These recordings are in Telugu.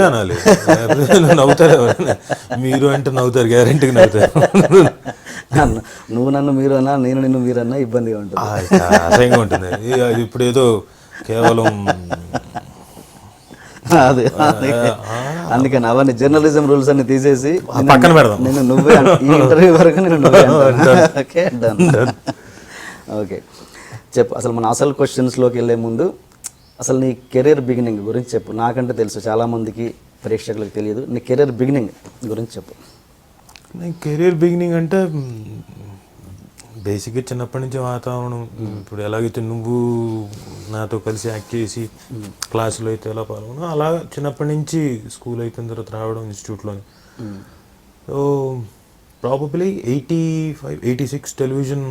నువ్వే అనాలి, నవ్వుతారు ఎవరైనా. మీరు అంటే నవ్వుతారు, గ్యారెంటీగా నవ్వుతారు. నువ్వు నన్ను మీరు అన్నా, నేను నిన్ను మీరు అన్నా ఇబ్బందిగా ఉంటుంది, అసహ్యంగా ఉంటుంది. అది ఇప్పుడు ఏదో కేవలం అదే అందుకని అవన్నీ జర్నలిజం రూల్స్ అన్ని తీసేసి పక్కన పెడదాం. నేను నువ్వే ఈ ఇంటర్వ్యూ వరకు నేను నువ్వే ఓకే డన్. ఓకే చెప్పు, అసలు మన అసలు క్వశ్చన్స్లోకి వెళ్ళే ముందు అసలు నీ కెరీర్ బిగినింగ్ గురించి చెప్పు. నాకంటే తెలుసు, చాలామందికి ప్రేక్షకులకు తెలియదు. నీ కెరీర్ బిగినింగ్ గురించి చెప్పు. నేను కెరీర్ బిగినింగ్ అంటే బేసిక్గా చిన్నప్పటి నుంచి వాతావరణం, ఇప్పుడు ఎలాగైతే నువ్వు నాతో కలిసి యాక్ట్ చేసి క్లాసులో అయితే ఎలా పాల్గొన్నా, అలా చిన్నప్పటి నుంచి స్కూల్ అయిపోయిన తర్వాత రావడం ఇన్స్టిట్యూట్లోని. సో ప్రాబబ్లీ 85, 86 టెలివిజన్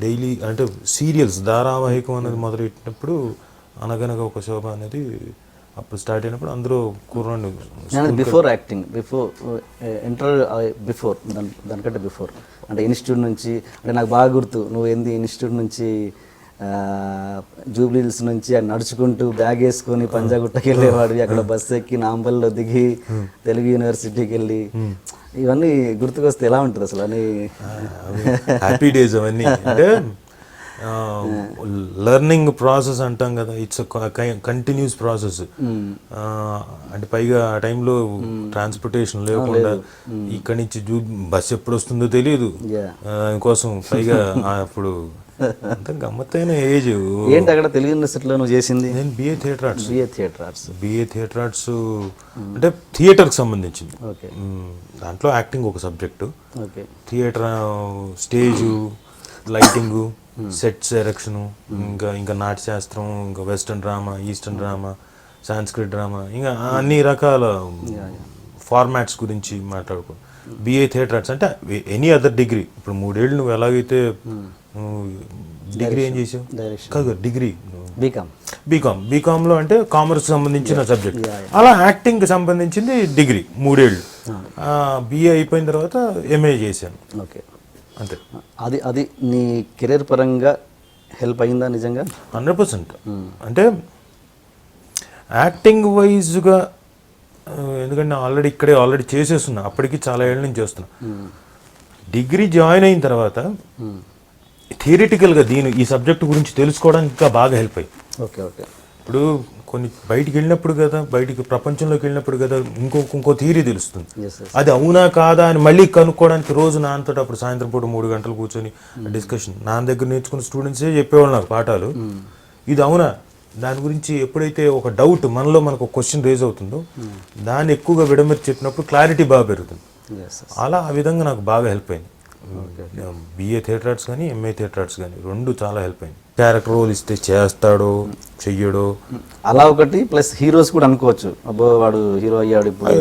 డైలీ అంటే సీరియల్స్ ధారావాహికం అనేది మొదలెట్టినప్పుడు అనగనగా ఒక శోభ అనేది అప్పుడు స్టార్ట్ అయినప్పుడు అందరూ కుర్రాండి. బిఫోర్ యాక్టింగ్, బిఫోర్ దానికంటే బిఫోర్ అంటే ఇన్స్టిట్యూట్ నుంచి, అంటే నాకు బాగా గుర్తు, నువ్వు ఏంది ఇన్స్టిట్యూట్ నుంచి జూబ్లీ హిల్స్ నుంచి నడుచుకుంటూ బ్యాగ్ వేసుకొని పంజాగుట్టకి వెళ్ళేవాడు, అక్కడ బస్సు ఎక్కి నాంపల్లిలో దిగి తెలుగు యూనివర్సిటీకి వెళ్ళి, ఇవన్నీ గుర్తుకొస్తే ఎలా ఉంటుంది అసలు? అని హ్యాపీ డేస్ అవన్నీ. అంటే లెర్నింగ్ ప్రాసెస్ అంటాం కదా, ఇట్స్ కంటిన్యూస్ ప్రాసెస్. అంటే పైగా ఆ టైంలో ట్రాన్స్పోర్టేషన్ లేకుండా ఇక్కడి నుంచి బస్ ఎప్పుడు వస్తుందో తెలియదు, దానికోసం పైగా అప్పుడు అంత గమ్మత్తైన ఏజ్. ఏంటి అక్కడ తెలుగు యూనివర్సిటీలో నువ్వు చేసింది? నేను బిఏ థియేటర్ ఆర్ట్స్. అంటే థియేటర్కి సంబంధించింది. దాంట్లో యాక్టింగ్ ఒక subject, theatre stage, lighting, sets erection, ఇంకా నాట్యశాస్త్రం, ఇంకా western drama, eastern drama, Sanskrit drama, ఇంకా అన్ని రకాల ఫార్మాట్స్ గురించి మాట్లాడుకో. బిఏ థియేటర్ ఆర్ట్స్ అంటే ఎనీ అదర్ డిగ్రీ. ఇప్పుడు 3 ఏళ్ళు నువ్వు ఎలాగైతే డిగ్రీ ఏం చేసావు కాదు, డిగ్రీ బీకామ్లో అంటే కామర్స్ సంబంధించిన సబ్జెక్ట్, అలా యాక్టింగ్కి సంబంధించింది డిగ్రీ 3 ఏళ్ళు. బిఏ అయిపోయిన తర్వాత ఎంఏ చేశాను. ఓకే, అంతే. అది నీ కెరీర్ పరంగా హెల్ప్ అయిందా నిజంగా? 100%. అంటే యాక్టింగ్ వైజ్గా, ఎందుకంటే ఆల్రెడీ చేసేస్తున్నా, అప్పటికి చాలా ఏళ్ళ నుంచి చేస్తున్నా. డిగ్రీ జాయిన్ అయిన తర్వాత థియరిటికల్గా ఈ సబ్జెక్ట్ గురించి తెలుసుకోవడానికి ఇంకా బాగా హెల్ప్ అయ్యి. Okay okay. ఇప్పుడు కొన్ని బయటికి వెళ్ళినప్పుడు కదా, బయటికి ప్రపంచంలోకి వెళ్ళినప్పుడు కదా ఇంకో థియరీ తెలుస్తుంది. అది అవునా కాదా అని మళ్ళీ కనుక్కోవడానికి రోజు నాన్నతో అప్పుడు సాయంత్రం పూట 3 గంటలు కూర్చొని డిస్కషన్. నాన్న దగ్గర నేర్చుకున్న స్టూడెంట్సే చెప్పేవాళ్ళు నాకు పాఠాలు. ఇది అవునా, దాని గురించి ఎప్పుడైతే ఒక డౌట్ మనకు ఒక క్వశ్చన్ రేజ్ అవుతుందో దాన్ని ఎక్కువగా విడమర్చి చెప్పినప్పుడు క్లారిటీ బాగా పెరుగుతుంది. అలా ఆ విధంగా నాకు బాగా హెల్ప్ అయింది. బిఏ థియేటర్ ఆర్ట్స్ కానీ ఎంఏ థియేటర్ ఆర్ట్స్ కానీ 2 చాలా హెల్ప్ అయింది. క్యారెక్టర్ రోల్ ఇస్తే చేస్తాడో చెయ్యడో అలా ఒకటి, ప్లస్ హీరోస్ కూడా అనుకోవచ్చు, అబ్బో వాడు హీరో అయ్యాడు ఇప్పుడు.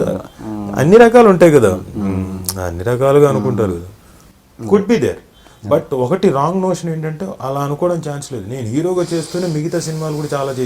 అన్ని రకాలు ఉంటాయి కదా, అన్ని రకాలుగా అనుకుంటారు కదా, కుడ్ బి దేర్. బట్ ఒకటి రాంగ్ నోషన్ ఏంటంటే అలా అనుకోవడం ఛాన్స్ లేదు. నేను హీరోగా చేస్తూనే మిగతా సినిమాలు కూడా చాలా చేసి